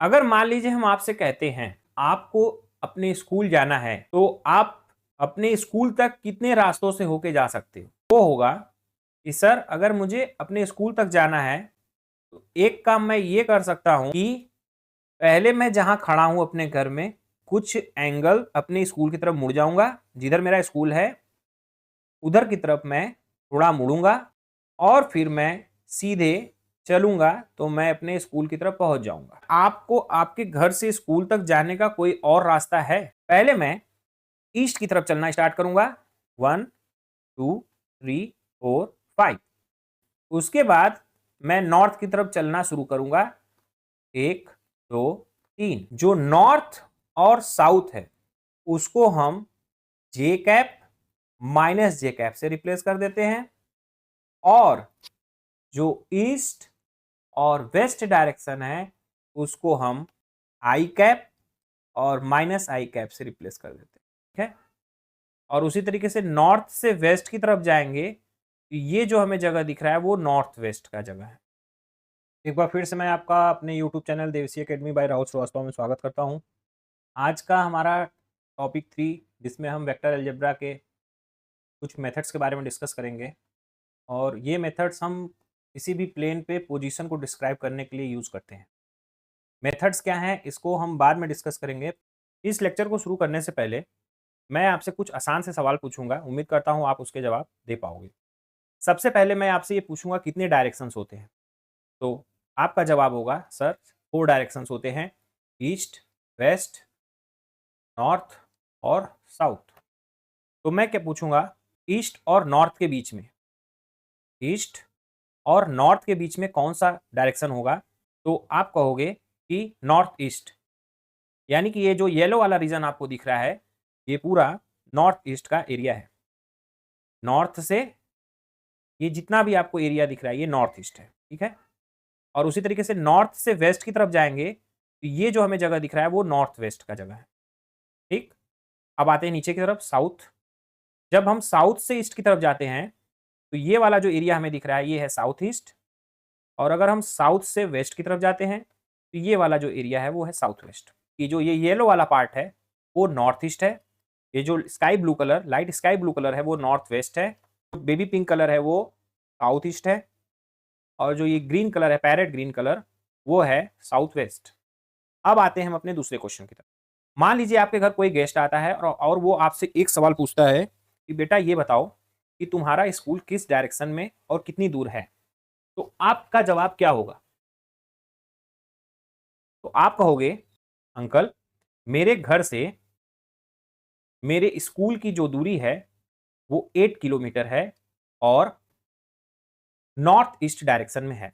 अगर मान लीजिए हम आपसे कहते हैं आपको अपने स्कूल जाना है, तो आप अपने स्कूल तक कितने रास्तों से होके जा सकते हो? वो होगा कि सर अगर मुझे अपने स्कूल तक जाना है, तो एक काम मैं ये कर सकता हूँ कि पहले मैं जहाँ खड़ा हूँ अपने घर में, कुछ एंगल अपने स्कूल की तरफ मुड़ जाऊँगा, जिधर मेरा स्कूल है, उधर की तरफ मैं थोड़ा मुड़ूँगा और फिर मैं सीधे चलूँगा तो मैं अपने स्कूल की तरफ पहुँच जाऊँगा। आपको आपके घर से स्कूल तक जाने का कोई और रास्ता है? पहले मैं ईस्ट की तरफ चलना स्टार्ट करूँगा 1, 2, 3, 4, 5। उसके बाद मैं नॉर्थ की तरफ चलना शुरू करूँगा 1, 2, 3। जो नॉर्थ और साउथ है, उसको हम जे कैप माइनस जे कैप से रिप्लेस कर देते हैं और जो ईस्ट और वेस्ट डायरेक्शन है, उसको हम आई कैप और माइनस आई कैप से रिप्लेस कर देते हैं। ठीक है, और उसी तरीके से नॉर्थ से वेस्ट की तरफ जाएंगे, तो ये जो हमें जगह दिख रहा है वो नॉर्थ वेस्ट का जगह है। एक बार फिर से मैं आपका अपने YouTube channel Devsi Academy by Rahul Srivastava में स्वागत करता हूँ। आज का हमारा टॉपिक 3, जिसमें हम वेक्टर अलजेब्रा के कुछ मेथड्स के बारे में डिस्कस करेंगे और ये मेथड्स हम किसी भी प्लेन पे पोजीशन को डिस्क्राइब करने के लिए यूज़ करते हैं। मेथड्स क्या हैं इसको हम बाद में डिस्कस करेंगे। इस लेक्चर को शुरू करने से पहले मैं आपसे कुछ आसान से सवाल पूछूंगा, उम्मीद करता हूँ आप उसके जवाब दे पाओगे। सबसे पहले मैं आपसे ये पूछूंगा कितने डायरेक्शंस होते हैं, तो आपका जवाब होगा सर 4 डायरेक्शंस होते हैं, ईस्ट, वेस्ट, नॉर्थ और साउथ। तो मैं क्या पूछूंगा, ईस्ट और नॉर्थ के बीच में, ईस्ट और नॉर्थ के बीच में कौन सा डायरेक्शन होगा? तो आप कहोगे कि नॉर्थ ईस्ट, यानी कि ये जो येलो वाला रीजन आपको दिख रहा है, ये पूरा नॉर्थ ईस्ट का एरिया है। नॉर्थ से ये जितना भी आपको एरिया दिख रहा है, ये नॉर्थ ईस्ट है। ठीक है, और उसी तरीके से नॉर्थ से वेस्ट की तरफ जाएंगे, तो ये जो हमें जगह दिख रहा है वो नॉर्थ वेस्ट का जगह है। ठीक, अब आते हैं नीचे की तरफ, साउथ। जब हम साउथ से ईस्ट की तरफ जाते हैं, तो ये वाला जो एरिया हमें दिख रहा है, ये है साउथ ईस्ट। और अगर हम साउथ से वेस्ट की तरफ जाते हैं, तो ये वाला जो एरिया है वो है साउथ वेस्ट। ये जो ये येलो वाला पार्ट है वो नॉर्थ ईस्ट है। ये जो sky blue colour, light sky blue colour है, वो नॉर्थ वेस्ट है। बेबी पिंक कलर है वो साउथ ईस्ट है। और जो ये ग्रीन कलर है, पैरेट ग्रीन कलर, वो है साउथ वेस्ट। अब आते हैं हम अपने दूसरे क्वेश्चन की तरफ। मान लीजिए आपके घर कोई गेस्ट आता है और वो आपसे एक सवाल पूछता है कि बेटा ये बताओ कि तुम्हारा स्कूल किस डायरेक्शन में और कितनी दूर है? तो आपका जवाब क्या होगा? तो आप कहोगे अंकल, मेरे घर से मेरे स्कूल की जो दूरी है वो 8 किलोमीटर है और नॉर्थ ईस्ट डायरेक्शन में है।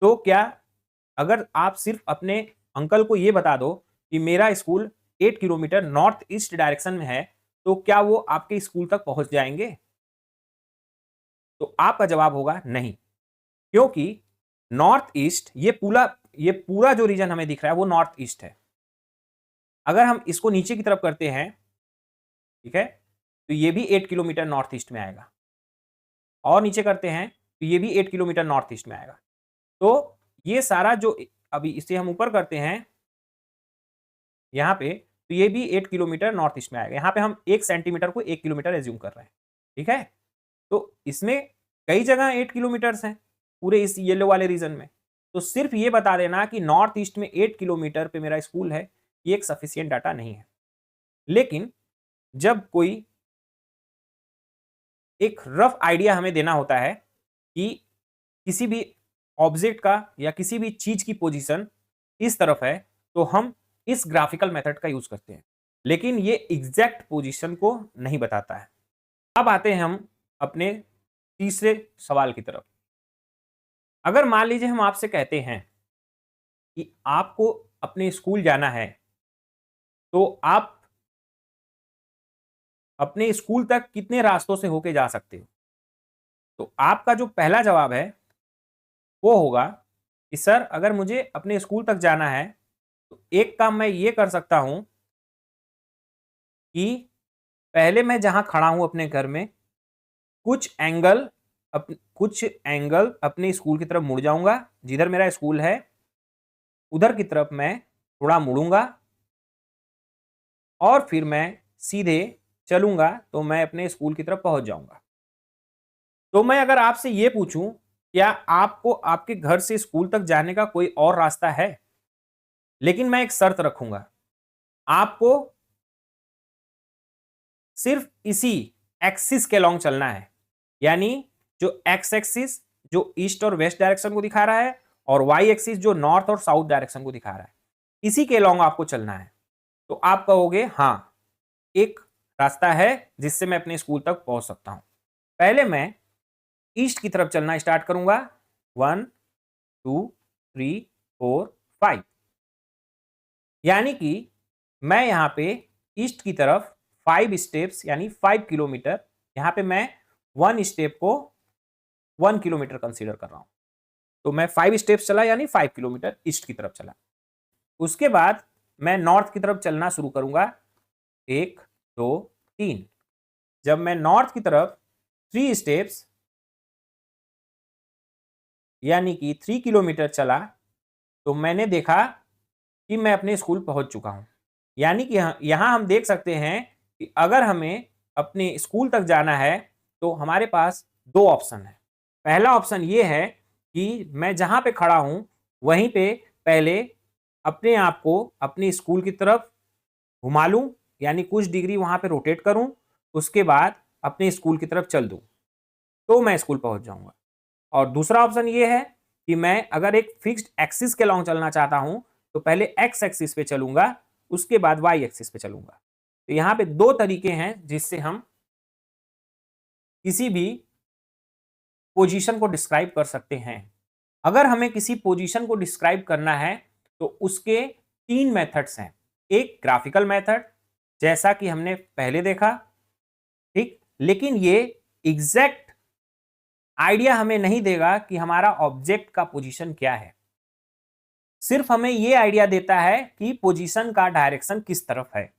तो क्या अगर आप सिर्फ अपने अंकल को ये बता दो कि मेरा school 8 kilometre north east direction में है, तो क्या वो आपके स्कूल तक पहुंच जाएंगे? तो आपका जवाब होगा नहीं, क्योंकि नॉर्थ ईस्ट, ये पूरा जो रीजन हमें दिख रहा है वो नॉर्थ ईस्ट है। अगर हम इसको नीचे की तरफ करते हैं, ठीक है, तो ये भी 8 किलोमीटर नॉर्थ ईस्ट में आएगा। और नीचे करते हैं तो ये भी 8 किलोमीटर नॉर्थ ईस्ट में आएगा। तो ये सारा जो अभी इसे हम ऊपर करते हैं यहाँ पे, तो ये भी 8 किलोमीटर नॉर्थ ईस्ट में आएगा। यहाँ पे हम 1 सेंटीमीटर को 1 किलोमीटर एज्यूम कर रहे हैं। ठीक है, तो इसमें कई जगह 8 किलोमीटर्स हैं पूरे इस येलो वाले रीजन में। तो सिर्फ ये बता देना कि नॉर्थ ईस्ट में 8 किलोमीटर पे मेरा स्कूल है, ये एक सफिशियंट डाटा नहीं है। लेकिन जब कोई एक रफ आइडिया हमें देना होता है कि किसी भी ऑब्जेक्ट का या किसी भी चीज की पोजीशन इस तरफ है, तो हम इस ग्राफिकल मेथड का यूज करते हैं, लेकिन ये एग्जैक्ट पोजीशन को नहीं बताता है। अब आते हैं हम अपने तीसरे सवाल की तरफ। अगर मान लीजिए हम आपसे कहते हैं कि आपको अपने स्कूल जाना है, तो आप अपने स्कूल तक कितने रास्तों से होके जा सकते हो? तो आपका जो पहला जवाब है वो होगा कि सर अगर मुझे अपने स्कूल तक जाना है, तो एक काम मैं ये कर सकता हूं कि पहले मैं जहां खड़ा हूं अपने घर में, कुछ एंगल अपने स्कूल की तरफ मुड़ जाऊंगा, जिधर मेरा स्कूल है, उधर की तरफ मैं थोड़ा मुड़ूंगा और फिर मैं सीधे चलूंगा तो मैं अपने स्कूल की तरफ पहुंच जाऊंगा। तो मैं अगर आपसे ये पूछूं, क्या आपको आपके घर से स्कूल तक जाने का कोई और रास्ता है? लेकिन मैं एक शर्त रखूंगा, आपको सिर्फ इसी एक्सिस के लॉन्ग चलना है। यानी जो एक्स एक्सिस जो ईस्ट और वेस्ट डायरेक्शन को दिखा रहा है और वाई एक्सिस जो नॉर्थ और साउथ डायरेक्शन को दिखा रहा है, इसी के लॉन्ग आपको चलना है। तो आप कहोगे हाँ, एक रास्ता है जिससे मैं अपने स्कूल तक पहुंच सकता हूं। पहले मैं ईस्ट की तरफ चलना स्टार्ट करूंगा। 1 2 3 4 5, यानी कि मैं यहां पे ईस्ट की तरफ 5 स्टेप्स यानी 5 किलोमीटर, यहां पे मैं 1 स्टेप को 1 किलोमीटर कंसीडर कर रहा हूं। तो मैं 5 स्टेप्स चला यानी 5 किलोमीटर ईस्ट की तरफ चला। उसके बाद मैं नॉर्थ की तरफ चलना शुरू करूंगा। 1 2 3, जब मैं नॉर्थ की तरफ 3 स्टेप्स यानी कि 3 किलोमीटर चला तो मैंने देखा कि मैं अपने स्कूल पहुंच चुका हूं। यानी कि यहां हम देख सकते हैं कि अगर हमें अपने स्कूल तक जाना है तो हमारे पास दो ऑप्शन है। पहला ऑप्शन ये है कि मैं जहां पे खड़ा हूं वहीं पे पहले अपने आप को अपने स्कूल की तरफ घुमा लूं, यानी कुछ डिग्री वहां पे रोटेट करूं, उसके बाद अपने स्कूल की तरफ चल दूं तो मैं स्कूल पहुंच जाऊंगा। और दूसरा ऑप्शन ये है कि मैं अगर एक फिक्स्ड एक्सिस के लॉन्ग चलना चाहता हूं तो पहले एक्स एक्सिस पे चलूंगा, उसके बाद वाई एक्सिस पे चलूंगा। तो यहां पे दो तरीके हैं जिससे हम किसी भी पोजीशन को डिस्क्राइब कर सकते हैं। अगर हमें किसी पोजीशन को डिस्क्राइब करना है तो उसके 3 मेथड्स हैं। एक ग्राफिकल मेथड, जैसा कि हमने पहले देखा, ठीक, लेकिन ये एग्जैक्ट आइडिया हमें नहीं देगा कि हमारा ऑब्जेक्ट का पोजीशन क्या है। सिर्फ हमें ये आइडिया देता है कि पोजीशन का डायरेक्शन किस तरफ है।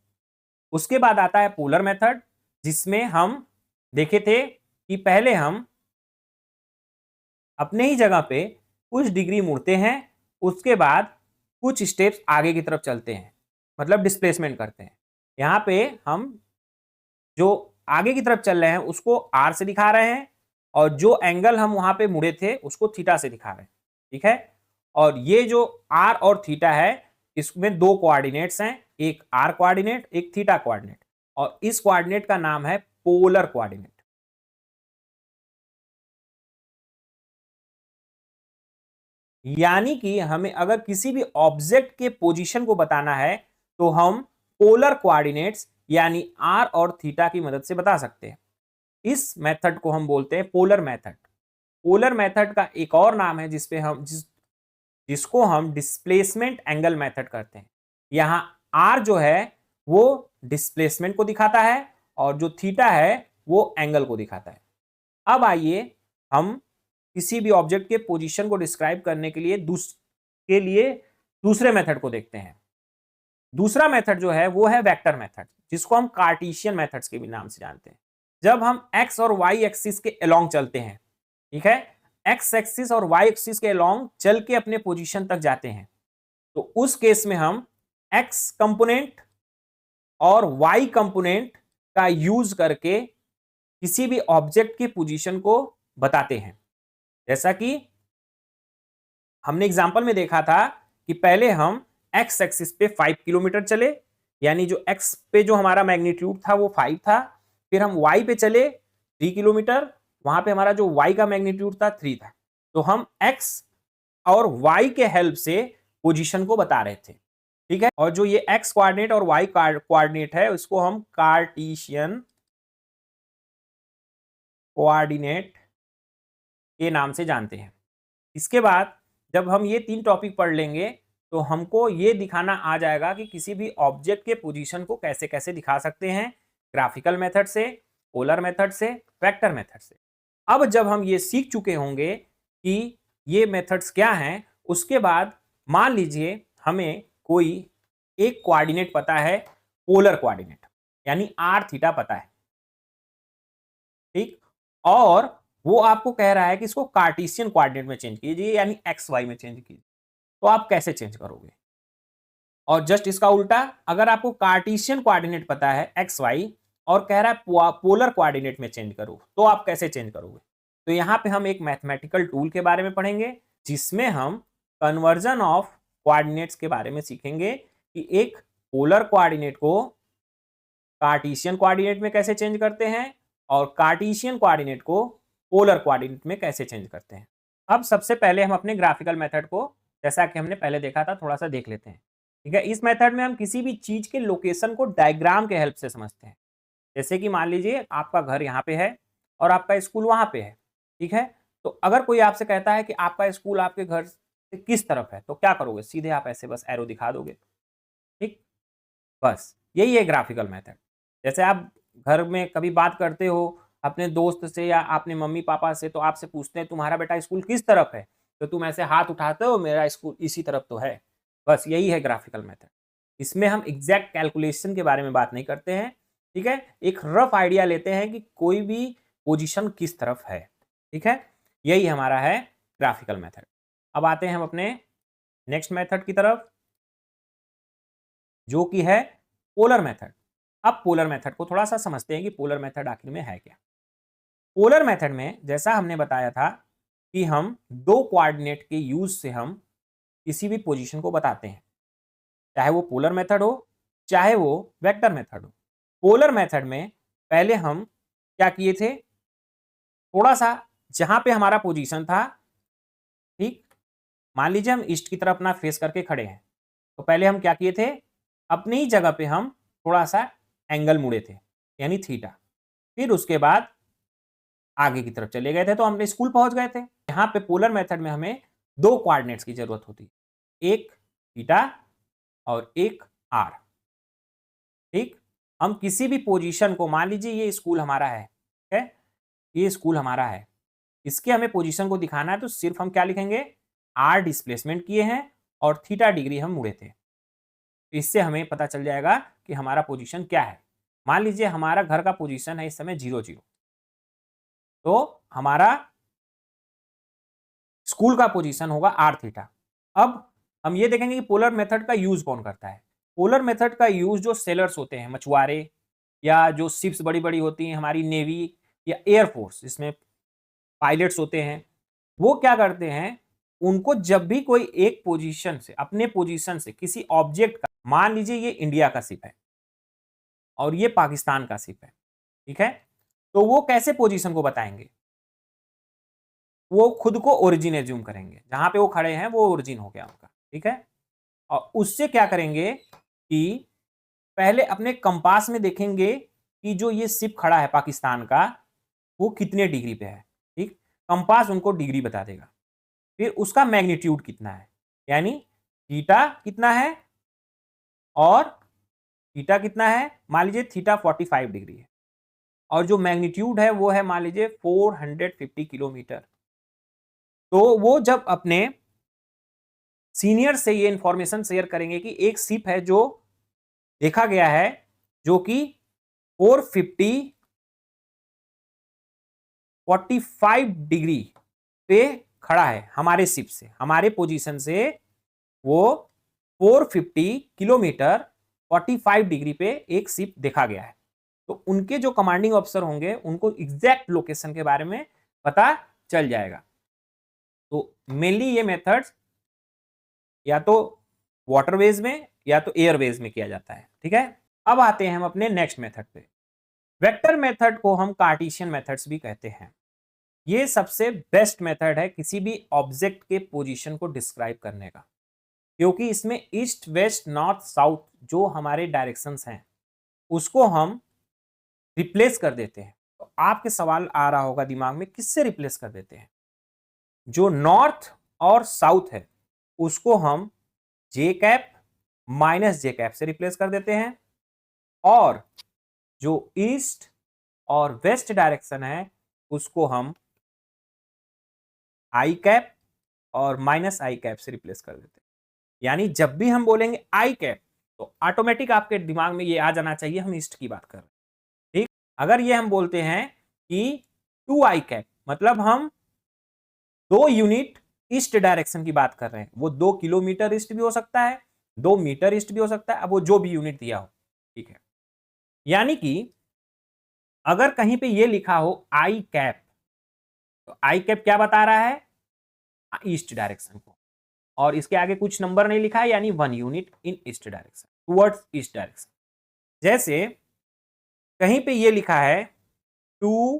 उसके बाद आता है पोलर मेथड, जिसमें हम देखे थे कि पहले हम अपने ही जगह पे कुछ डिग्री मुड़ते हैं, उसके बाद कुछ स्टेप्स आगे की तरफ चलते हैं, मतलब डिस्प्लेसमेंट करते हैं। यहां पे हम जो आगे की तरफ चल रहे हैं उसको आर से दिखा रहे हैं और जो एंगल हम वहां पे मुड़े थे उसको थीटा से दिखा रहे हैं, ठीक है। और ये जो आर और थीटा है इसमें दो कोऑर्डिनेट्स हैं, एक आर कोऑर्डिनेट एक थीटा कोऑर्डिनेट, और इस कोऑर्डिनेट का नाम है पोलर कोऑर्डिनेट। यानी कि हमें अगर किसी भी ऑब्जेक्ट के पोजीशन को बताना है तो हम पोलर कोऑर्डिनेट्स यानी आर और थीटा की मदद से बता सकते हैं। इस मेथड को हम बोलते हैं पोलर मेथड। पोलर मेथड का एक और नाम है जिसको हम डिस्प्लेसमेंट एंगल मेथड करते हैं। यहां आर जो है वो डिस्प्लेसमेंट को दिखाता है और जो थीटा है वो एंगल को दिखाता है। अब आइए हम किसी भी ऑब्जेक्ट के पोजीशन को डिस्क्राइब करने के लिए दूसरे मेथड को देखते हैं। दूसरा मेथड जो है वो है वेक्टर मेथड, जिसको हम कार्टेशियन मेथड्स के भी नाम से जानते हैं। जब हम एक्स और वाई एक्सिस के अलोंग चलते हैं, ठीक है, एक्स एक्सिस और वाई एक्सिस के अलोंग चल के अपने पोजीशन तक जाते हैं, तो उस केस में हम एक्स कंपोनेंट और वाई कंपोनेंट का यूज करके किसी भी ऑब्जेक्ट की पोजीशन को बताते हैं। जैसा कि हमने एग्जांपल में देखा था कि पहले हम एक्स एक्सिस पे 5 किलोमीटर चले, यानी जो एक्स पे जो हमारा मैग्नीट्यूड था वो 5 था। फिर हम वाई पे चले 3 किलोमीटर, वहां पे हमारा जो वाई का मैग्नीट्यूड था 3 था। तो हम एक्स और वाई के हेल्प से पोजीशन को बता रहे थे, ठीक है। और जो ये एक्स कोऑर्डिनेट और वाई कोऑर्डिनेट है उसको हम कार्टेशियन कोऑर्डिनेट के नाम से जानते हैं। इसके बाद जब हम ये 3 टॉपिक पढ़ लेंगे तो हमको ये दिखाना आ जाएगा कि किसी भी ऑब्जेक्ट के पोजीशन को कैसे कैसे दिखा सकते हैं, ग्राफिकल मेथड से, पोलर मेथड से, वेक्टर मेथड से। अब जब हम ये सीख चुके होंगे कि ये मेथड्स क्या हैं, उसके बाद मान लीजिए हमें कोई एक कोऑर्डिनेट पता है, पोलर कोऑर्डिनेट यानी आर थीटा पता है, ठीक, और वो आपको कह रहा है कि इसको कार्टेशियन कोऑर्डिनेट में चेंज कीजिए यानी एक्स वाई में चेंज कीजिए। तो आप कैसे चेंज करोगे? और जस्ट इसका उल्टा, अगर आपको कार्टेशियन कोऑर्डिनेट पता है एक्स वाई और कह रहा है पोलर कोऑर्डिनेट में चेंज करो, तो आप कैसे चेंज करोगे? तो यहाँ पे हम एक मैथमेटिकल टूल के बारे में पढ़ेंगे जिसमें हम कन्वर्जन ऑफ कोऑर्डिनेट्स के बारे में सीखेंगे कि एक पोलर कोऑर्डिनेट को कार्टेशियन कोऑर्डिनेट में कैसे चेंज करते हैं और कार्टेशियन कोऑर्डिनेट को पोलर कोऑर्डिनेट में कैसे चेंज करते हैं। अब सबसे पहले हम अपने ग्राफिकल मेथड को, जैसा कि हमने पहले देखा था, थोड़ा सा देख लेते हैं। ठीक है, इस मेथड में हम किसी भी चीज के लोकेशन को डायग्राम के हेल्प से समझते हैं। जैसे कि मान लीजिए आपका घर यहाँ पे है और आपका स्कूल वहां पे है। ठीक है, तो अगर कोई आपसे कहता है कि आपका स्कूल आपके घर से किस तरफ है, तो क्या करोगे? सीधे आप ऐसे बस एरो दिखा दोगे। ठीक, बस यही है ग्राफिकल मेथड। जैसे आप घर में कभी बात करते हो अपने दोस्त से या अपने मम्मी पापा से, तो आपसे पूछते हैं तुम्हारा बेटा स्कूल किस तरफ है, तो तुम ऐसे हाथ उठाते हो, मेरा स्कूल इसी तरफ तो है। बस यही है ग्राफिकल मेथड। इसमें हम एग्जैक्ट कैलकुलेशन के बारे में बात नहीं करते हैं। ठीक है, एक रफ आइडिया लेते हैं कि कोई भी पोजीशन किस तरफ है। ठीक है, यही हमारा है ग्राफिकल मेथड। अब आते हैं हम अपने नेक्स्ट मेथड की तरफ, जो कि है पोलर मेथड। अब पोलर मेथड को थोड़ा सा समझते हैं कि पोलर मेथड आखिर में है क्या। पोलर मेथड में जैसा हमने बताया था कि हम दो कोऑर्डिनेट के यूज से हम किसी भी पोजीशन को बताते हैं, चाहे वो पोलर मेथड हो चाहे वो वेक्टर मेथड हो। पोलर मेथड में पहले हम क्या किए थे, थोड़ा सा जहां पे हमारा पोजीशन था, ठीक, मान लीजिए हम ईस्ट की तरफ अपना फेस करके खड़े हैं, तो पहले हम क्या किए थे, अपनी ही जगह पे हम थोड़ा सा एंगल मुड़े थे, यानी थीटा। फिर उसके बाद आगे की तरफ चले गए थे तो हमने स्कूल पहुंच गए थे। यहाँ पे पोलर मेथड में हमें दो कोऑर्डिनेट्स की जरूरत होती है, एक थीटा और एक आर। ठीक, हम किसी भी पोजीशन को, मान लीजिए ये स्कूल हमारा है, ठीक है, ये स्कूल हमारा है, इसके हमें पोजीशन को दिखाना है, तो सिर्फ हम क्या लिखेंगे, आर डिस्प्लेसमेंट किए हैं और थीटा डिग्री हम मुड़े थे। इससे हमें पता चल जाएगा कि हमारा पोजीशन क्या है। मान लीजिए हमारा घर का पोजीशन है इस समय 0 0, तो हमारा स्कूल का पोजीशन होगा आर थीटा। अब हम ये देखेंगे कि पोलर मेथड का यूज कौन करता है। पोलर मेथड का यूज जो सेलर्स होते हैं, मछुआरे, या जो शिप्स बड़ी बड़ी होती हैं, हमारी नेवी या एयरफोर्स, जिसमें पायलट्स होते हैं, वो क्या करते हैं, उनको जब भी कोई एक पोजीशन से, अपने पोजीशन से किसी ऑब्जेक्ट का, मान लीजिए ये इंडिया का शिप है और ये पाकिस्तान का शिप है, ठीक है, तो वो कैसे पोजीशन को बताएंगे, वो खुद को ओरिजिन एज्यूम करेंगे, जहां पे वो खड़े हैं वो ओरिजिन हो गया उनका। ठीक है, और उससे क्या करेंगे कि पहले अपने कंपास में देखेंगे कि जो ये शिप खड़ा है पाकिस्तान का, वो कितने डिग्री पे है। ठीक, कंपास उनको डिग्री बता देगा। फिर उसका मैग्नीट्यूड कितना है, यानी थीटा कितना है और थीटा कितना है, मान लीजिए थीटा 45 डिग्री है और जो मैग्नीट्यूड है वो है मान लीजिए 450 किलोमीटर। तो वो जब अपने सीनियर से ये इंफॉर्मेशन शेयर करेंगे कि एक शिप है जो देखा गया है जो कि 45 डिग्री पे खड़ा है, हमारे शिप से, हमारे पोजीशन से वो 450 किलोमीटर 45 डिग्री पे एक शिप देखा गया है। तो उनके जो कमांडिंग ऑफिसर होंगे उनको एग्जैक्ट लोकेशन के बारे में पता चल जाएगा। तो मेनली ये मेथड्स या तो वाटरवेज में या तो एयरवेज में किया जाता है। ठीक है, अब आते हैं हम अपने नेक्स्ट मेथड पे। वेक्टर मेथड को हम कार्टेशियन मेथड्स भी कहते हैं। ये सबसे बेस्ट मेथड है किसी भी ऑब्जेक्ट के पोजीशन को डिस्क्राइब करने का, क्योंकि इसमें ईस्ट वेस्ट नॉर्थ साउथ जो हमारे डायरेक्शंस हैं उसको हम रिप्लेस कर देते हैं। तो आपके सवाल आ रहा होगा दिमाग में, किससे रिप्लेस कर देते हैं? जो नॉर्थ और साउथ है उसको हम जे कैप माइनस जे कैप से रिप्लेस कर देते हैं, और जो ईस्ट और वेस्ट डायरेक्शन है उसको हम आई कैप और माइनस आई कैप से रिप्लेस कर देते हैं। यानी जब भी हम बोलेंगे आई कैप तो ऑटोमेटिक आपके दिमाग में ये आ जाना चाहिए हम ईस्ट की बात कर रहे हैं। ठीक, अगर ये हम बोलते हैं कि 2 आई कैप, मतलब हम 2 यूनिट ईस्ट डायरेक्शन की बात कर रहे हैं, वो 2 किलोमीटर ईस्ट भी हो सकता है, 2 मीटर ईस्ट भी हो सकता है, अब वो जो भी यूनिट दिया हो, ठीक है। यानी कि अगर कहीं पे ये लिखा हो आई कैप, तो आई कैप क्या बता रहा है, ईस्ट डायरेक्शन को, और इसके आगे कुछ नंबर नहीं लिखा है, यानी 1 unit in east direction, towards east direction. जैसे कहीं पे ये लिखा है 2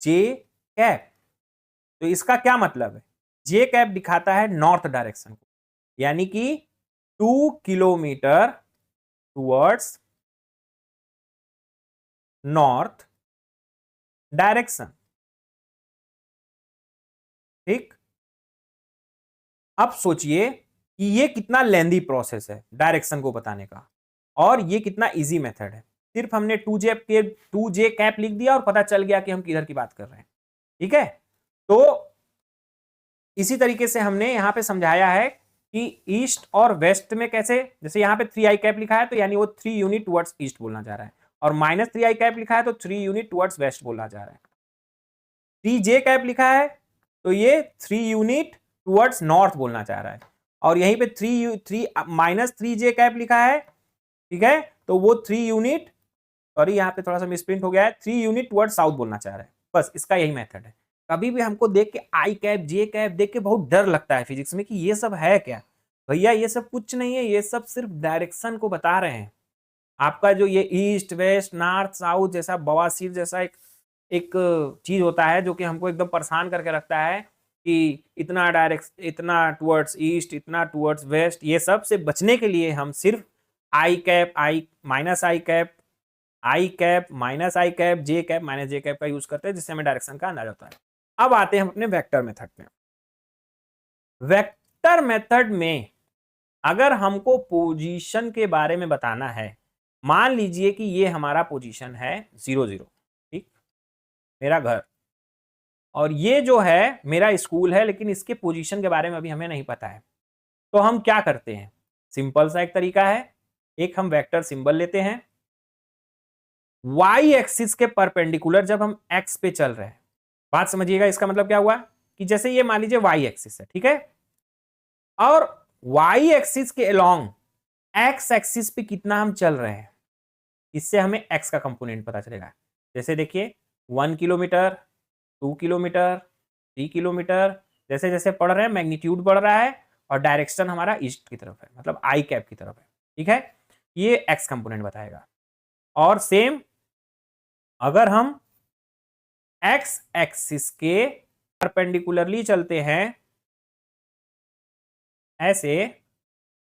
जे कैप, तो इसका क्या मतलब है, जे कैप दिखाता है नॉर्थ डायरेक्शन को, यानी कि 2 किलोमीटर टुवर्ड्स नॉर्थ डायरेक्शन, ठीक। अब सोचिए कि ये कितना लेंदी प्रोसेस है डायरेक्शन को बताने का, और ये कितना इजी मेथड है। सिर्फ हमने 2 जे कैप लिख दिया और पता चल गया कि हम किधर की बात कर रहे हैं, ठीक है। तो इसी तरीके से हमने यहां पे समझाया है कि ईस्ट और वेस्ट में कैसे, जैसे यहां पे 3 आई कैप लिखा है तो यानी वो 3 यूनिट टुवर्ड्स ईस्ट बोलना जा रहा है, और -3 आई कैप लिखा है तो 3 यूनिट टुवर्ड्स वेस्ट बोलना जा रहा है। 3 जे कैप लिखा है तो ये 3 यूनिट टुवर्ड्स नॉर्थ बोलना चाह रहा है, और यहीं पे -3 जे कैप लिखा है, ठीक है, तो वो 3 यूनिट, सॉरी यहाँ पे थोड़ा सा मिसप्रिंट हो गया है, 3 यूनिट टुवर्ड्स साउथ बोलना चाह रहा है। बस इसका यही मेथड है। कभी भी हमको देख के आई कैप जे कैप देख के बहुत डर लगता है फिजिक्स में कि ये सब है क्या, भैया ये सब कुछ नहीं है, ये सब सिर्फ डायरेक्शन को बता रहे हैं। आपका जो ये ईस्ट वेस्ट नॉर्थ साउथ जैसा बवासीर जैसा एक एक चीज होता है जो कि हमको एकदम परेशान करके रखता है कि इतना डायरेक्ट, इतना टुवर्ड्स ईस्ट, इतना टुवर्ड्स वेस्ट, ये सब से बचने के लिए हम सिर्फ आई कैप, आई माइनस आई कैप, आई कैप माइनस आई कैप, जे कैप माइनस जे कैप का यूज करते हैं, जिससे हमें डायरेक्शन का अंदाजा होता है। अब आते हैं हम अपने वेक्टर मेथड में। वेक्टर मेथड में अगर हमको पोजीशन के बारे में बताना है, मान लीजिए कि ये हमारा पोजीशन है 0 0, ठीक, मेरा घर, और ये जो है मेरा स्कूल है, लेकिन इसके पोजीशन के बारे में अभी हमें नहीं पता है। तो हम क्या करते हैं, सिंपल सा एक तरीका है, एक हम वेक्टर सिंबल लेते हैं, y एक्सिस के परपेंडिकुलर जब हम x पे चल रहे हैं, बात समझिएगा, इसका मतलब क्या हुआ कि जैसे ये मान लीजिए y एक्सिस है, ठीक है, और y एक्सिस के अलोंग x एक्सिस पे कितना हम चल रहे हैं, इससे हमें x का कंपोनेंट पता चलेगा। जैसे देखिए 1 किलोमीटर, 2 किलोमीटर, 3 किलोमीटर, जैसे जैसे पढ़ रहे हैं मैग्नीट्यूड बढ़ रहा है और डायरेक्शन हमारा ईस्ट की तरफ है, मतलब आई कैप की तरफ है, ठीक है, ये x कंपोनेंट बताएगा। और सेम अगर हम x एक्सिस के परपेंडिकुलरली चलते हैं ऐसे,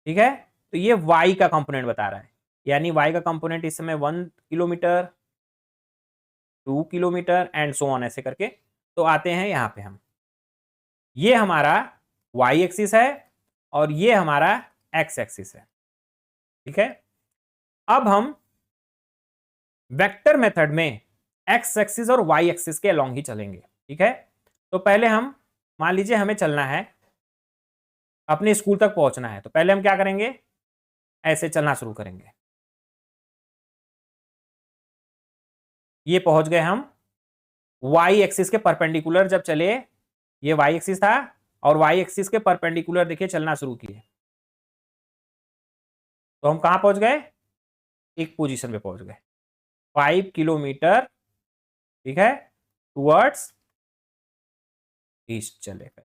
ठीक है, तो ये y का कंपोनेंट बता रहा है, यानी y का कंपोनेंट इस समय 1 kilometre, 2 kilometre and so on ऐसे करके। तो आते हैं यहां पे हम, ये हमारा y एक्सिस है और ये हमारा x एक्सिस है, ठीक है। अब हम वेक्टर मेथड में x एक्सिस और y एक्सिस के अलोंग ही चलेंगे, ठीक है। तो पहले हम मान लीजिए हमें चलना है, अपने स्कूल तक पहुंचना है, तो पहले हम क्या करेंगे, ऐसे चलना शुरू करेंगे, ये पहुंच गए हम y एक्सिस के परपेंडिकुलर जब चले, ये y एक्सिस था और y एक्सिस के परपेंडिकुलर देखिए चलना शुरू किए, तो हम कहां पहुंच गए, एक पोजीशन पे पहुंच गए, 5 किलोमीटर, ठीक है, टुवर्ड्स ईस्ट चले गए।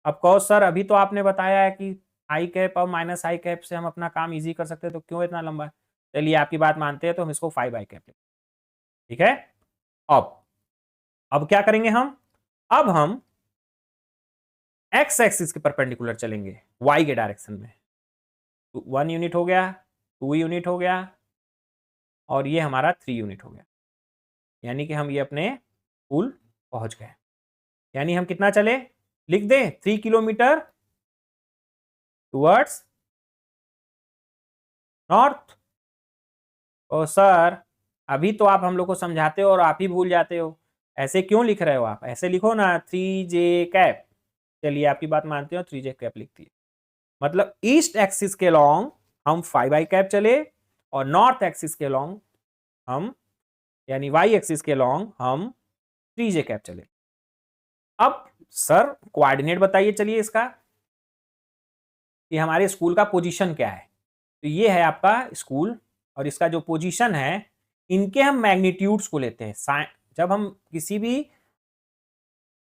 अब कहो सर अभी तो आपने बताया है कि आई कैप और माइनस आई कैप से हम अपना काम इजी कर सकते हैं, तो क्यों इतना लंबा है। चलिए आपकी बात मानते हैं, तो हम इसको 5 आई कैप लेंगे, ठीक है। अब क्या करेंगे हम, अब हम एक्स एक्सिस के परपेंडिकुलर चलेंगे वाई के डायरेक्शन में, 1 यूनिट हो गया, 2 यूनिट हो गया, और ये हमारा 3 यूनिट हो गया, यानी कि हम ये अपने स्कूल पहुंच गए। यानी हम कितना चले, लिख दें 3 किलोमीटर टुवर्ड्स नॉर्थ। ओ सर अभी तो आप हम लोग को समझाते हो और आप ही भूल जाते हो, ऐसे क्यों लिख रहे हो आप, ऐसे लिखो ना 3 जे कैप। चलिए आपकी बात मानते हो, 3 जे कैप लिखती है, मतलब ईस्ट एक्सिस के लॉन्ग हम 5 आई कैप चले और नॉर्थ एक्सिस के लॉन्ग हम, यानी वाई एक्सिस के लॉन्ग हम 3 जे कैप चले। अब सर कोऑर्डिनेट बताइए चलिए इसका, कि हमारे स्कूल का पोजीशन क्या है। तो ये है आपका स्कूल, और इसका जो पोजीशन है, इनके हम मैग्नीट्यूड्स को लेते हैं। जब हम किसी भी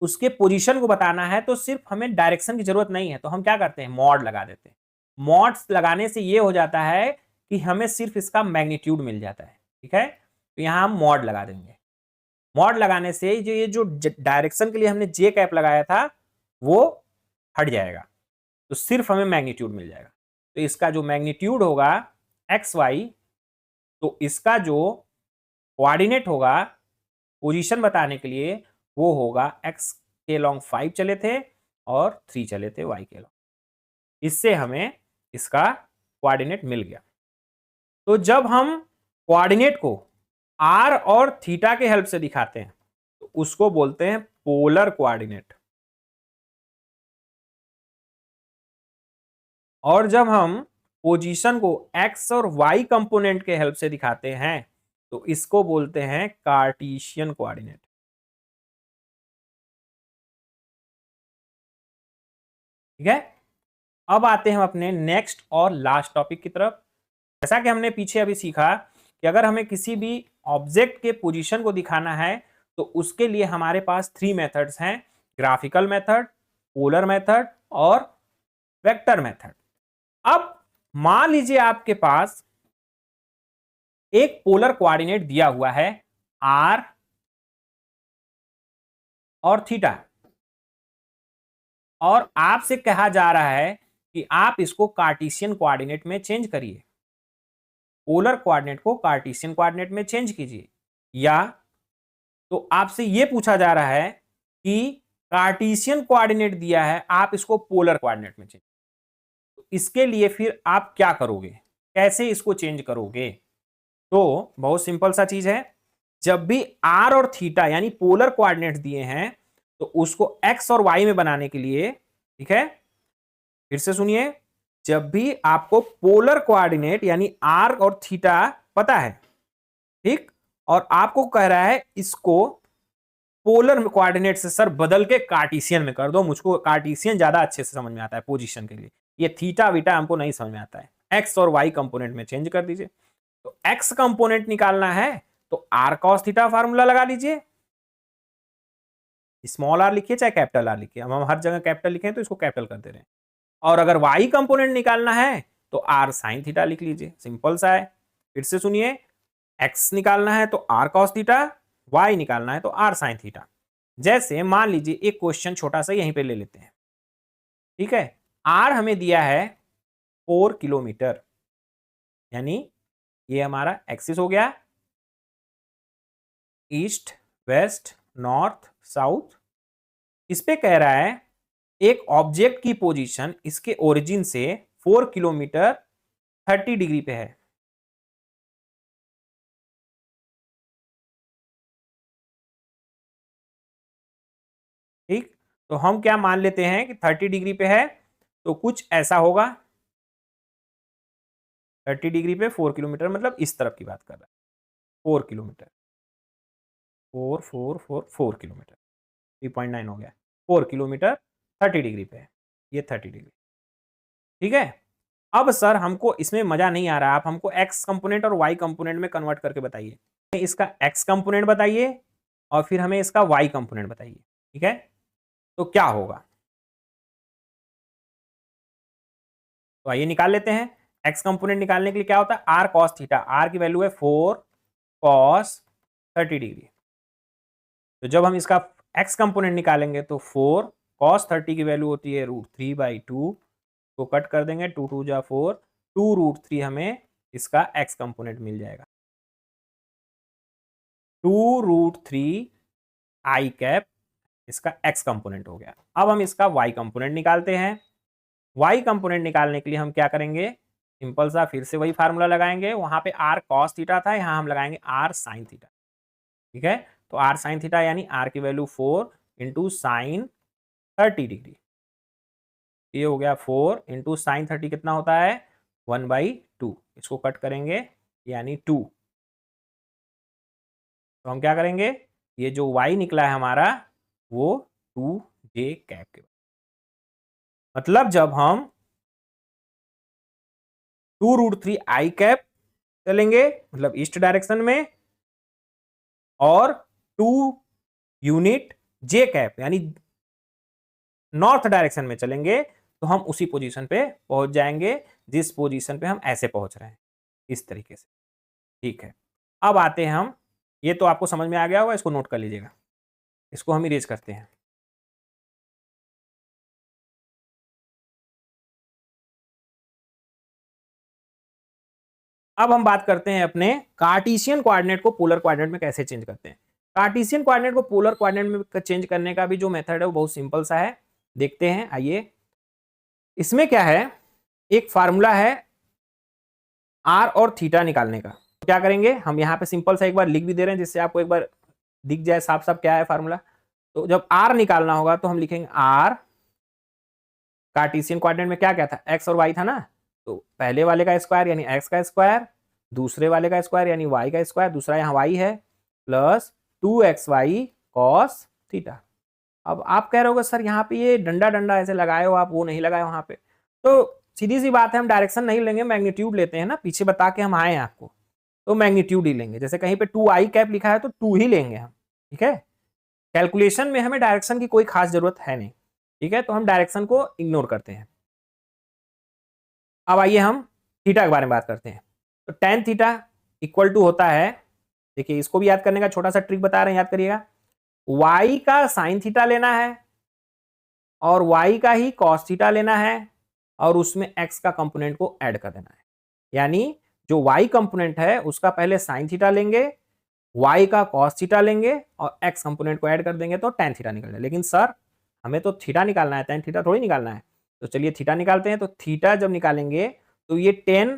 उसके पोजीशन को बताना है तो सिर्फ हमें डायरेक्शन की जरूरत नहीं है, तो हम क्या करते हैं, मॉड लगा देते हैं। मॉड्स लगाने से ये हो जाता है कि हमें सिर्फ इसका मैग्नीट्यूड मिल जाता है। ठीक है, तो यहां हम मॉड लगा देंगे। मॉड लगाने से ये जो डायरेक्शन के लिए हमने जे कैप लगाया था वो हट जाएगा, तो सिर्फ हमें मैग्नीट्यूड मिल जाएगा। तो इसका जो मैग्नीट्यूड होगा एक्स वाई, तो इसका जो कोऑर्डिनेट होगा पोजीशन बताने के लिए, वो होगा एक्स के लॉन्ग 5 चले थे और 3 चले थे वाई के लॉन्ग। इससे हमें इसका कोऑर्डिनेट मिल गया। तो जब हम कोऑर्डिनेट को आर और थीटा के हेल्प से दिखाते हैं तो उसको बोलते हैं पोलर कोऑर्डिनेट। और जब हम पोजीशन को एक्स और वाई कंपोनेंट के हेल्प से दिखाते हैं तो इसको बोलते हैं कार्टेशियन कोऑर्डिनेट। ठीक है, अब आते हैं हम अपने नेक्स्ट और लास्ट टॉपिक की तरफ। जैसा कि हमने पीछे अभी सीखा कि अगर हमें किसी भी ऑब्जेक्ट के पोजीशन को दिखाना है तो उसके लिए हमारे पास 3 मेथड्स हैं, ग्राफिकल मेथड, पोलर मेथड और वेक्टर मेथड। अब मान लीजिए आपके पास एक पोलर कोऑर्डिनेट दिया हुआ है आर और थीटा, और आपसे कहा जा रहा है कि आप इसको कार्टेशियन कोऑर्डिनेट में चेंज करिए, पोलर कोऑर्डिनेट को कार्टेशियन कोऑर्डिनेट में चेंज कीजिए। या तो आपसे यह पूछा जा रहा है कि कार्टेशियन कोऑर्डिनेट दिया है, आप इसको पोलर कोऑर्डिनेट में चेंज, तो इसके लिए फिर आप क्या करोगे, कैसे इसको चेंज करोगे। तो बहुत सिंपल सा चीज है, जब भी आर और थीटा यानी पोलर कोऑर्डिनेट्स दिए हैं तो उसको एक्स और वाई में बनाने के लिए, ठीक है, फिर से सुनिए, जब भी आपको पोलर कोऑर्डिनेट यानी आर और थीटा पता है, ठीक, और आपको कह रहा है इसको पोलर कोऑर्डिनेट से सर बदल के कार्टेशियन में कर दो, मुझको कार्टेशियन ज्यादा अच्छे से समझ में आता है पोजीशन के लिए, ये थीटा वीटा हमको नहीं समझ में आता है, एक्स और वाई कंपोनेंट में चेंज कर दीजिए। तो एक्स कंपोनेंट निकालना है तो आर कॉस थीटा फार्मूला लगा लीजिए, स्मॉल आर लिखिए चाहे कैपिटल आर लिखिए, हम हर जगह कैपिटल लिखे हैं तो इसको कैपिटल कर दे रहे हैं। और अगर वाई कंपोनेंट निकालना है तो आर साइन थीटा लिख लीजिए, सिंपल सा है। फिर से सुनिए, एक्स निकालना है तो आर कॉस थीटा, वाई निकालना है तो आर साइन थीटा। जैसे मान लीजिए एक क्वेश्चन छोटा सा यहीं पे ले लेते हैं, ठीक है, आर हमें दिया है 4 किलोमीटर, यानी ये हमारा एक्सिस हो गया, ईस्ट वेस्ट नॉर्थ साउथ। इस पे कह रहा है एक ऑब्जेक्ट की पोजीशन इसके ओरिजिन से 4 किलोमीटर 30 डिग्री पे है। ठीक, तो हम क्या मान लेते हैं कि 30 डिग्री पे है, तो कुछ ऐसा होगा, 30 डिग्री पे 4 किलोमीटर मतलब इस तरफ की बात कर रहा है, 4 किलोमीटर, 4 किलोमीटर, 3.9 हो गया, 4 किलोमीटर 30 डिग्री पे है, ये 30 डिग्री। ठीक है, अब सर हमको इसमें मजा नहीं आ रहा, आप हमको एक्स कंपोनेंट और वाई कंपोनेंट में कन्वर्ट करके बताइए, इसका एक्स कंपोनेंट बताइए और फिर हमें इसका वाई कंपोनेंट बताइए। ठीक है, तो क्या होगा, तो आइए निकाल लेते हैं। एक्स कंपोनेंट निकालने के लिए क्या होता है, आर कॉस थीटा, आर की वैल्यू है 4 कॉस 30 डिग्री। तो जब हम इसका एक्स कंपोनेंट निकालेंगे तो 4 कॉस 30 की वैल्यू होती है √3/2, तो कट कर देंगे, 2 2 जा 4, 2√3 हमें इसका एक्स कंपोनेंट मिल जाएगा, 2√3 आई कैप इसका एक्स कंपोनेंट हो गया। अब हम इसका वाई कंपोनेंट निकालते हैं। वाई कंपोनेंट निकालने के लिए हम क्या करेंगे, सिंपल सा फिर से वही फार्मूला लगाएंगे, वहां पे आर कॉस थीटा था, यहां हम लगाएंगे आर साइन थीटा। ठीक है, तो आर साइन थीटा यानी आर की वैल्यू 4 इंटू साइन 30 डिग्री, ये हो गया 4 इंटू साइन 30 कितना होता है 1/2, इसको कट करेंगे यानी 2। तो हम क्या करेंगे, ये जो y निकला है हमारा वो 2j कैप के, मतलब जब हम 2√3 i कैप चलेंगे मतलब ईस्ट डायरेक्शन में, और 2 यूनिट j कैप यानी नॉर्थ डायरेक्शन में चलेंगे, तो हम उसी पोजीशन पे पहुंच जाएंगे जिस पोजीशन पे हम ऐसे पहुंच रहे हैं, इस तरीके से। ठीक है, अब आते हैं हम, ये तो आपको समझ में आ गया होगा, इसको नोट कर लीजिएगा, इसको हम इरेज करते हैं। अब हम बात करते हैं अपने कार्टेशियन कोऑर्डिनेट को पोलर कोऑर्डिनेट में कैसे चेंज करते हैं। कार्टेशियन कोऑर्डिनेट को पोलर कोऑर्डिनेट में चेंज करने का भी जो मेथड है वो बहुत सिंपल सा है, देखते हैं आइए। इसमें क्या है, एक फार्मूला है आर और थीटा निकालने का। तो क्या करेंगे हम, यहाँ पे सिंपल सा एक बार लिख भी दे रहे हैं जिससे आपको एक बार दिख जाए साफ साफ क्या है फार्मूला। तो जब आर निकालना होगा तो हम लिखेंगे आर, कार्टेशियन कोऑर्डिनेट में क्या क्या था, एक्स और वाई था ना, तो पहले वाले का स्क्वायर यानी एक्स का स्क्वायर, दूसरे वाले का स्क्वायर यानी वाई का स्क्वायर, दूसरा यहाँ वाई है, प्लस 2xy कॉस थीटा। अब आप कह रहे हो सर यहाँ पे ये डंडा डंडा ऐसे लगाए हो आप, वो नहीं लगाए वहां पे, तो सीधी सी बात है, हम डायरेक्शन नहीं लेंगे, मैग्नीट्यूड लेते हैं ना, पीछे बता के हम आए हैं आपको, तो मैग्नीट्यूड ही लेंगे। जैसे कहीं पे 2i कैप लिखा है तो 2 ही लेंगे हम, ठीक है। कैलकुलेशन में हमें डायरेक्शन की कोई खास जरूरत है नहीं, ठीक है, तो हम डायरेक्शन को इग्नोर करते हैं। अब आइए हम थीटा के बारे में बात करते हैं। तो tan थीटा इक्वल टू होता है, देखिए इसको भी याद करने का छोटा सा ट्रिक बता रहे हैं, याद करिएगा, y का साइन थीटा लेना है और y का ही कॉस थीटा लेना है और उसमें x का कंपोनेंट को ऐड कर देना है। यानी जो y कंपोनेंट है उसका पहले साइन थीटा लेंगे, y का कॉस थीटा लेंगे और x कंपोनेंट को ऐड कर देंगे तो tan थीटा निकल जाए। लेकिन सर हमें तो थीटा निकालना है, tan थीटा थोड़ी निकालना है, तो चलिए थीटा निकालते हैं। तो थीटा जब निकालेंगे तो ये tan,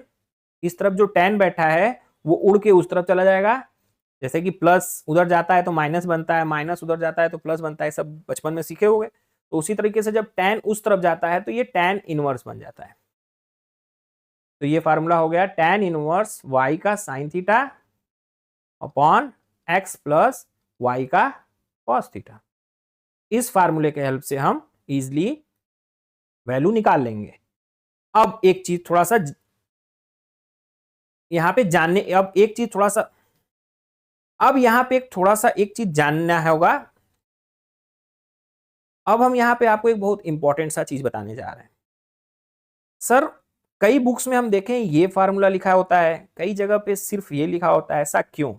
इस तरफ जो tan बैठा है वो उड़ के उस तरफ चला जाएगा, जैसे कि प्लस उधर जाता है तो माइनस बनता है, माइनस उधर जाता है तो प्लस बनता है, सब बचपन में सीखे होंगे। तो उसी तरीके से जब tan उस तरफ जाता है तो ये tan इनवर्स बन जाता है। तो ये फार्मूला हो गया tan इनवर्स y का sine theta upon x plus y का कॉस थीटा। इस फार्मूले के हेल्प से हम इजिली वैल्यू निकाल लेंगे। अब एक चीज थोड़ा सा यहां पे जानने, अब एक चीज थोड़ा सा, अब यहां पे एक चीज जानना होगा। अब हम यहां पे आपको एक बहुत इंपॉर्टेंट सा चीज बताने जा रहे हैं। सर कई बुक्स में हम देखें ये फार्मूला लिखा होता है, कई जगह पे सिर्फ ये लिखा होता है, ऐसा क्यों?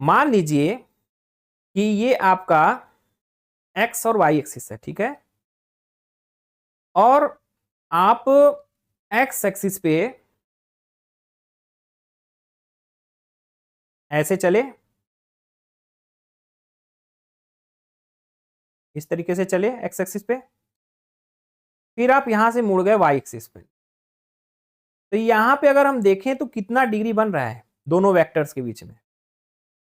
मान लीजिए कि ये आपका एक्स और वाई एक्सिस है, ठीक है, और आप एक्स एक्सिस पे ऐसे चले, इस तरीके से चले एक्स एक्सिस पे, फिर आप यहां से मुड़ गए वाई एक्सिस पे, तो यहां पे अगर हम देखें तो कितना डिग्री बन रहा है दोनों वेक्टर्स के बीच में।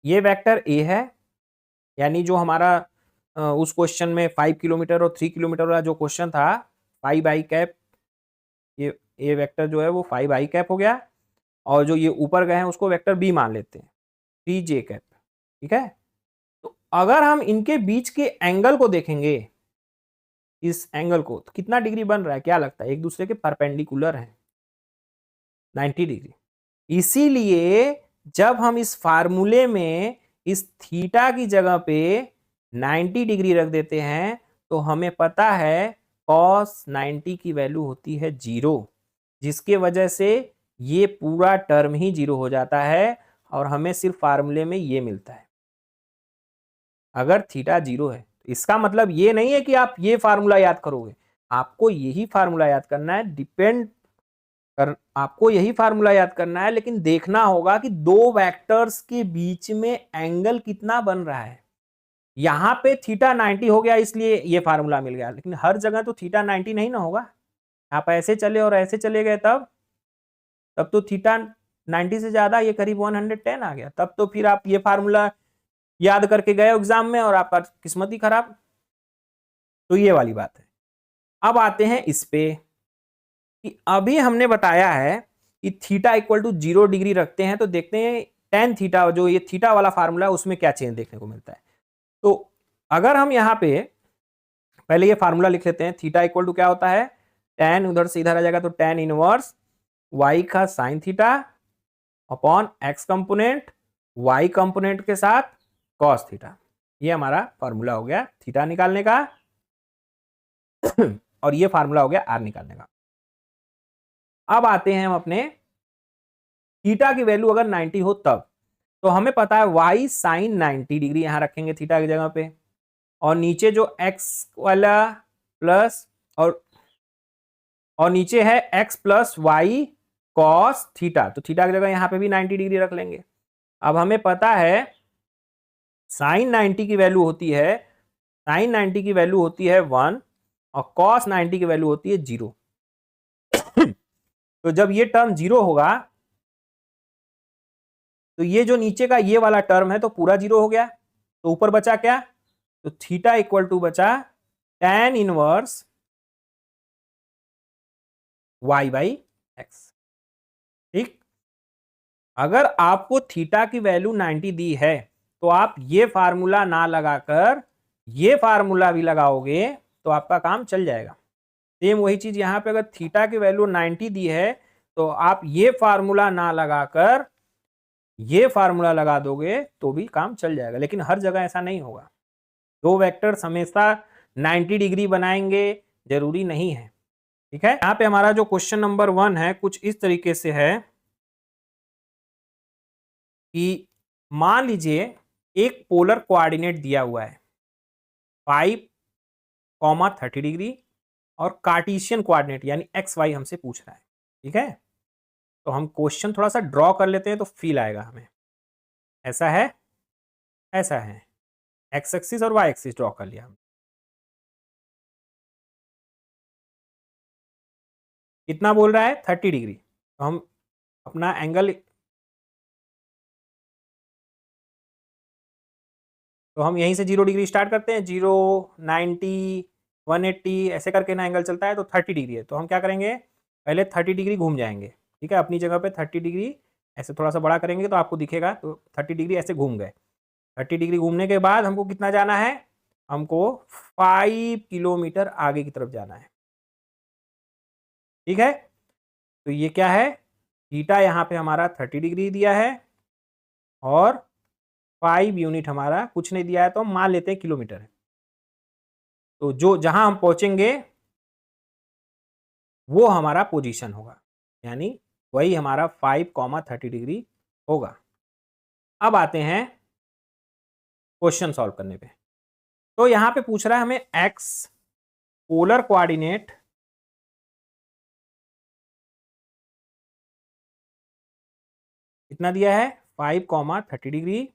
ये वेक्टर ए है, यानी जो हमारा उस क्वेश्चन में 5 किलोमीटर और 3 किलोमीटर वाला जो क्वेश्चन था, 5i कैप, ये वेक्टर जो है वो 5i कैप हो गया, और जो ये ऊपर गए हैं उसको वेक्टर बी मान लेते हैं, 3j कैप, ठीक है। तो अगर हम इनके बीच के एंगल को देखेंगे, इस एंगल को, तो कितना डिग्री बन रहा है, क्या लगता है? एक दूसरे के परपेंडिकुलर है, 90 डिग्री। इसीलिए जब हम इस फार्मूले में इस थीटा की जगह पे 90 डिग्री रख देते हैं तो हमें पता है कॉस 90 की वैल्यू होती है 0, जिसके वजह से ये पूरा टर्म ही 0 हो जाता है और हमें सिर्फ फार्मूले में ये मिलता है अगर थीटा 0 है। तो इसका मतलब ये नहीं है कि आप ये फार्मूला याद करोगे, आपको यही फार्मूला याद करना है, आपको यही फार्मूला याद करना है, लेकिन देखना होगा कि दो वेक्टर्स के बीच में एंगल कितना बन रहा है। यहां पे थीटा 90 हो गया इसलिए ये फार्मूला मिल गया, लेकिन हर जगह तो थीटा 90 नहीं ना होगा। आप ऐसे चले और ऐसे चले गए तब तो थीटा 90 से ज्यादा, ये करीब 110 आ गया, तब तो फिर आप ये फार्मूला याद करके गए एग्जाम में और आपका किस्मत ही खराब। तो ये वाली बात है। अब आते हैं इस पे कि अभी हमने बताया है कि थीटा इक्वल टू 0 डिग्री रखते हैं, तो देखते हैं tan थीटा, जो ये थीटा वाला फार्मूला है उसमें क्या चेंज देखने को मिलता है। तो अगर हम यहाँ पे पहले ये फार्मूला लिख लेते हैं, थीटा इक्वल टू क्या होता है, tan, उधर से इधर आ जाएगा तो tan इनवर्स y का sine theta upon x component y component के साथ cos थीटा। ये हमारा फार्मूला हो गया थीटा निकालने का और ये फार्मूला हो गया r निकालने का। अब आते हैं हम अपने थीटा की वैल्यू अगर 90 हो तब, तो हमें पता है y साइन 90 डिग्री यहां रखेंगे थीटा की जगह पे, और नीचे जो x वाला प्लस और नीचे है x plus Y cos theta, तो थीटा की जगह यहां पे भी 90 डिग्री रख लेंगे। अब हमें पता है साइन 90 की वैल्यू होती है, साइन 90 की वैल्यू होती है 1 और कॉस 90 की वैल्यू होती है 0। तो जब ये टर्म 0 होगा तो ये जो नीचे का ये वाला टर्म है तो पूरा 0 हो गया, तो ऊपर बचा क्या, तो थीटा इक्वल टू बचा tan inverse y by x. ठीक, अगर आपको थीटा की वैल्यू 90 दी है तो आप ये फार्मूला ना लगाकर ये फार्मूला भी लगाओगे तो आपका काम चल जाएगा। सेम वही चीज यहां पे अगर थीटा की वैल्यू 90 दी है तो आप ये फार्मूला ना लगाकर ये फार्मूला लगा दोगे तो भी काम चल जाएगा, लेकिन हर जगह ऐसा नहीं होगा। दो वेक्टर्स हमेशा 90 डिग्री बनाएंगे जरूरी नहीं है। ठीक है, यहाँ पे हमारा जो क्वेश्चन नंबर 1 है कुछ इस तरीके से है कि मान लीजिए एक पोलर कोऑर्डिनेट दिया हुआ है 5,30 डिग्री और कार्टेशियन कोऑर्डिनेट यानी एक्स वाई हमसे पूछ रहा है। ठीक है, तो हम क्वेश्चन थोड़ा सा ड्रॉ कर लेते हैं तो फील आएगा हमें। ऐसा है, ऐसा है, एक्स एक्सिस और वाई एक्सिस ड्रॉ कर लिया हम। कितना बोल रहा है 30 डिग्री, तो हम अपना एंगल, तो हम यहीं से 0 डिग्री स्टार्ट करते हैं, 0, 90, 180 ऐसे करके ना एंगल चलता है, तो 30 डिग्री है। तो हम क्या करेंगे, पहले 30 डिग्री घूम जाएंगे। ठीक है, अपनी जगह पे 30 डिग्री ऐसे थोड़ा सा बड़ा करेंगे तो आपको दिखेगा, तो 30 डिग्री ऐसे घूम गए। 30 डिग्री घूमने के बाद हमको कितना जाना है, हमको 5 किलोमीटर आगे की तरफ जाना है। ठीक है, तो ये क्या है, थीटा यहाँ पे हमारा 30 डिग्री दिया है और 5 यूनिट हमारा कुछ नहीं दिया है, तो हम मान लेते हैं किलोमीटर है। तो जो जहां हम पहुंचेंगे वो हमारा पोजीशन होगा, यानी वही हमारा 5,30 डिग्री होगा। अब आते हैं क्वेश्चन सॉल्व करने पे। तो यहां पे पूछ रहा है हमें एक्स पोलर कोऑर्डिनेट कितना दिया है 5,30 डिग्री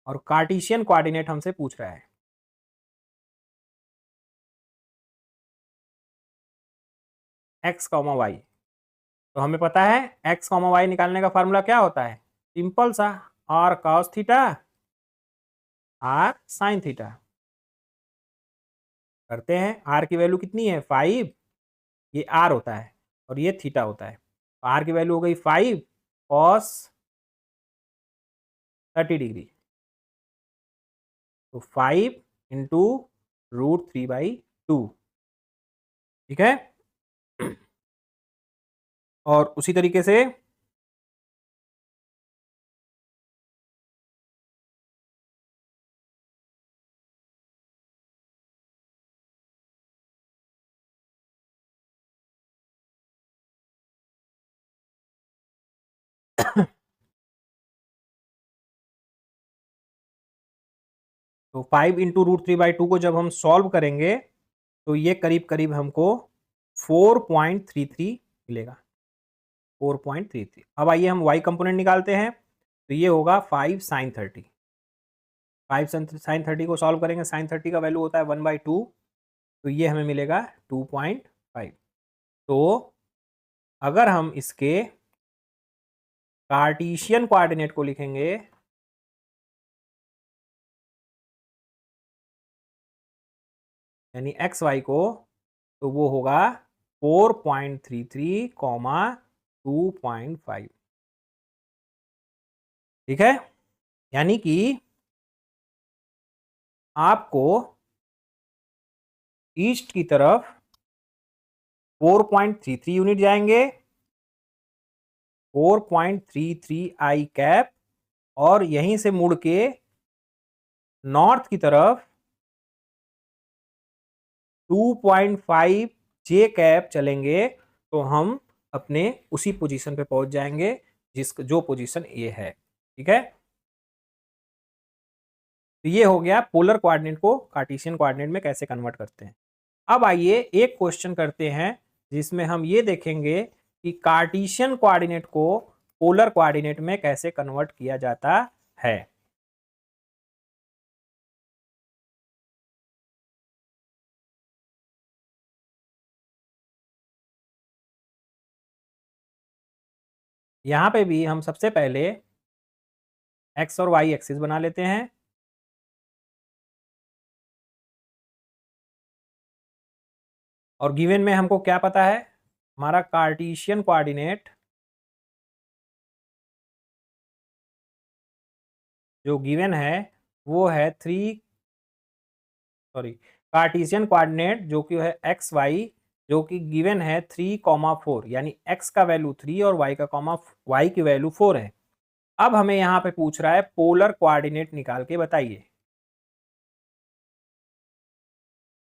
और कार्टेशियन कोऑर्डिनेट हमसे पूछ रहा है एक्स कॉमा वाई। तो हमें पता है एक्स कॉमा वाई निकालने का फार्मूला क्या होता है, सिंपल सा, R cos theta R sine theta. करते हैं, आर की वैल्यू कितनी है 5, ये आर होता है और ये थीटा होता है। तो आर की वैल्यू हो गई 5 कॉस 30 डिग्री, तो 5 इंटू √3/2। ठीक है, और उसी तरीके से तो 5 इंटू √3/2 को जब हम सॉल्व करेंगे तो ये करीब करीब हमको 4.33 मिलेगा, 4.33। अब आइए हम y कंपोनेंट निकालते हैं, तो ये होगा 5 साइन 30। 5 साइन 30 को सॉल्व करेंगे, साइन 30 का वैल्यू होता है 1/2, तो ये हमें मिलेगा 2.5। तो अगर हम इसके कार्टेशियन कोऑर्डिनेट को लिखेंगे यानी एक्स वाई को, तो वो होगा 4.33, 2.5। ठीक है, यानी कि आपको ईस्ट की तरफ 4.33 यूनिट जाएंगे, 4.33 आई कैप, और यहीं से मुड़ के नॉर्थ की तरफ 2.5 जे कैप चलेंगे, तो हम अपने उसी पोजीशन पे पहुंच जाएंगे जो पोजीशन ए है। ठीक है, तो ये हो गया पोलर कोऑर्डिनेट को कार्टेशियन कोऑर्डिनेट में कैसे कन्वर्ट करते हैं। अब आइए एक क्वेश्चन करते हैं जिसमें हम ये देखेंगे कि कार्टेशियन कोऑर्डिनेट को पोलर कोऑर्डिनेट में कैसे कन्वर्ट किया जाता है। यहां पे भी हम सबसे पहले एक्स और वाई एक्सिस बना लेते हैं। और गिवन में हमको क्या पता है, हमारा कार्टेशियन कोऑर्डिनेट जो गिवन है वो है कार्टेशियन कोऑर्डिनेट जो कि है एक्स वाई, जो कि गिवन है 3,4, यानी एक्स का वैल्यू 3 और वाई की वैल्यू 4 है। अब हमें यहाँ पे पूछ रहा है पोलर कोऑर्डिनेट निकाल के बताइए,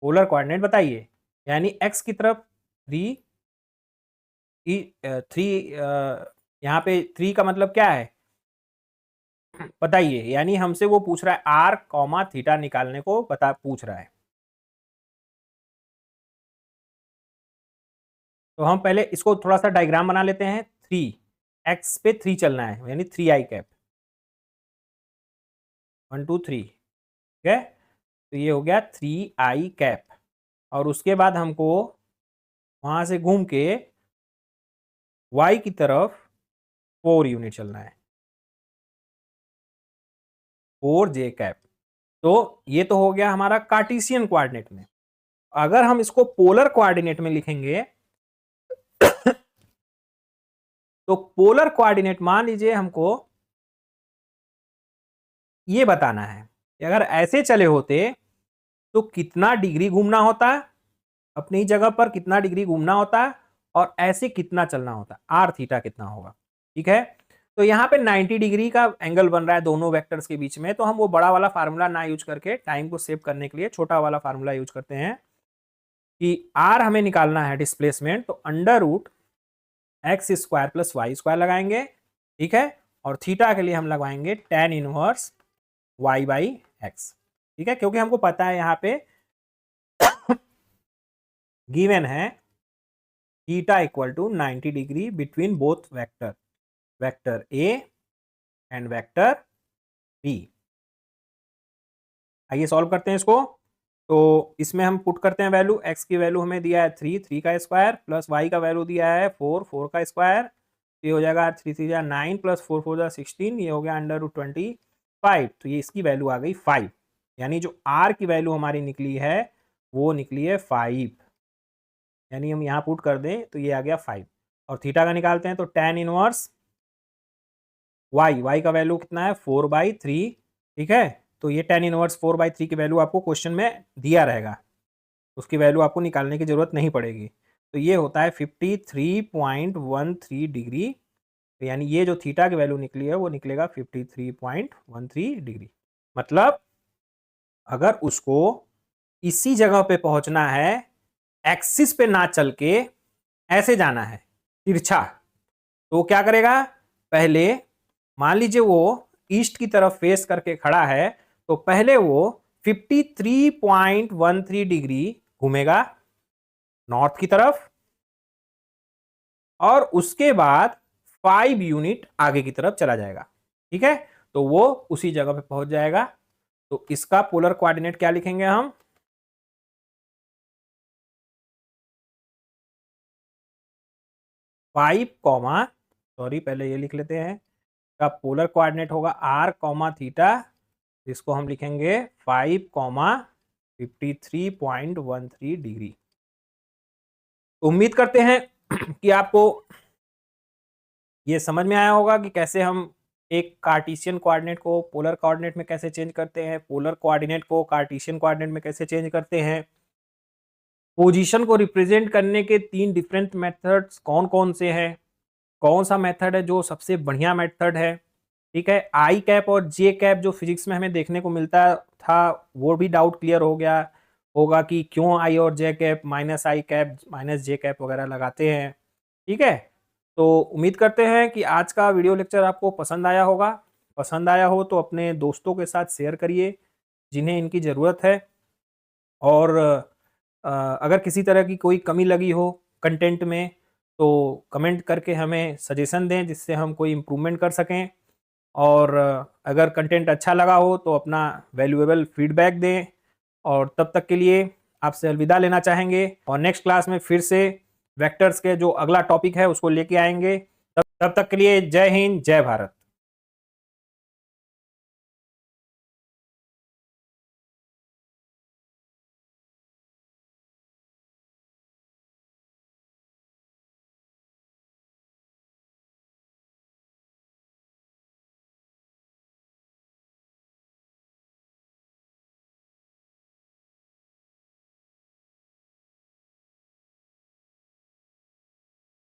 पोलर कोऑर्डिनेट बताइए, यानी एक्स की तरफ 3, 3 यहाँ पे 3 का मतलब क्या है बताइए, यानी हमसे वो पूछ रहा है आर कॉमा थीटा निकालने को पूछ रहा है। तो हम पहले इसको थोड़ा सा डायग्राम बना लेते हैं। 3 एक्स पे 3 चलना है, यानी 3 आई कैप, 1 2 3। ठीक है, तो ये हो गया 3 आई कैप, और उसके बाद हमको वहां से घूम के वाई की तरफ 4 यूनिट चलना है, 4 जे कैप। तो ये तो हो गया हमारा कार्टेशियन कोऑर्डिनेट में। अगर हम इसको पोलर कोऑर्डिनेट में लिखेंगे तो पोलर कोऑर्डिनेट मान लीजिए हमको ये बताना है कि अगर ऐसे चले होते तो कितना डिग्री घूमना होता, अपनी जगह पर कितना डिग्री घूमना होता, और ऐसे कितना चलना होता, आर थीटा कितना होगा। ठीक है, तो यहाँ पे 90 डिग्री का एंगल बन रहा है दोनों वेक्टर्स के बीच में, तो हम वो बड़ा वाला फार्मूला ना यूज करके टाइम को सेव करने के लिए छोटा वाला फार्मूला यूज करते हैं कि आर हमें निकालना है डिस्प्लेसमेंट, तो under root X square plus Y square लगाएंगे। ठीक है, और थीटा के लिए हम लगाएंगे tan inverse y by x. ठीक है, क्योंकि हमको पता है यहाँ पे गिवन है theta equal to 90 degree between both vector A and vector B. आइए सॉल्व करते हैं इसको। तो इसमें हम पुट करते हैं वैल्यू, एक्स की वैल्यू हमें दिया है 3 का स्क्वायर, प्लस वाई का वैल्यू दिया है 4 का स्क्वायर, ये हो जाएगा 3 3 जा 9 प्लस 4 4 जा 16, ये हो गया अंडर रूट 25। तो ये इसकी वैल्यू आ गई 5, यानी जो आर की वैल्यू हमारी निकली है वो निकली है 5, यानी हम यहाँ पुट कर दें तो ये आ गया 5। और थीटा का निकालते हैं तो tan इनवर्स वाई का वैल्यू कितना है 4/3। ठीक है, तो ये tan इनवर्स 4/3 की वैल्यू आपको क्वेश्चन में दिया रहेगा, उसकी वैल्यू आपको निकालने की जरूरत नहीं पड़ेगी। तो ये होता है 53.13 डिग्री, तो यानी ये जो थीटा की वैल्यू निकली है वो निकलेगा 53.13 डिग्री। मतलब अगर उसको इसी जगह पे पहुंचना है, एक्सिस पे ना चल के ऐसे जाना है तिरछा, तो क्या करेगा, पहले मान लीजिए वो ईस्ट की तरफ फेस करके खड़ा है, तो पहले वो 53.13 डिग्री घूमेगा नॉर्थ की तरफ, और उसके बाद 5 यूनिट आगे की तरफ चला जाएगा। ठीक है, तो वो उसी जगह पे पहुंच जाएगा। तो इसका पोलर कोऑर्डिनेट क्या लिखेंगे हम, पहले ये लिख लेते हैं, का पोलर कोऑर्डिनेट होगा आर कॉमा थीटा, इसको हम लिखेंगे 5,53.13 डिग्री। उम्मीद करते हैं कि आपको ये समझ में आया होगा कि कैसे हम एक कार्टेशियन कोऑर्डिनेट को पोलर कोऑर्डिनेट में कैसे चेंज करते हैं, पोलर कोऑर्डिनेट को कार्टेशियन कोऑर्डिनेट में कैसे चेंज करते हैं, पोजीशन को रिप्रेजेंट करने के 3 डिफरेंट मेथड्स कौन कौन से हैं, कौन सा मेथड है जो सबसे बढ़िया मेथड है, ठीक है। आई कैप और जे कैप जो फिजिक्स में हमें देखने को मिलता था वो भी डाउट क्लियर हो गया होगा कि क्यों आई और जे कैप, माइनस आई कैप माइनस जे कैप वगैरह लगाते हैं, ठीक है। तो उम्मीद करते हैं कि आज का वीडियो लेक्चर आपको पसंद आया होगा। पसंद आया हो तो अपने दोस्तों के साथ शेयर करिए जिन्हें इनकी ज़रूरत है। और अगर किसी तरह की कोई कमी लगी हो कंटेंट में तो कमेंट करके हमें सजेशन दें जिससे हम कोई इम्प्रूवमेंट कर सकें। और अगर कंटेंट अच्छा लगा हो तो अपना वैल्यूएबल फीडबैक दें। और तब तक के लिए आपसे अलविदा लेना चाहेंगे और नेक्स्ट क्लास में फिर से वेक्टर्स के जो अगला टॉपिक है उसको लेके आएंगे। तब तक के लिए जय हिंद, जय भारत।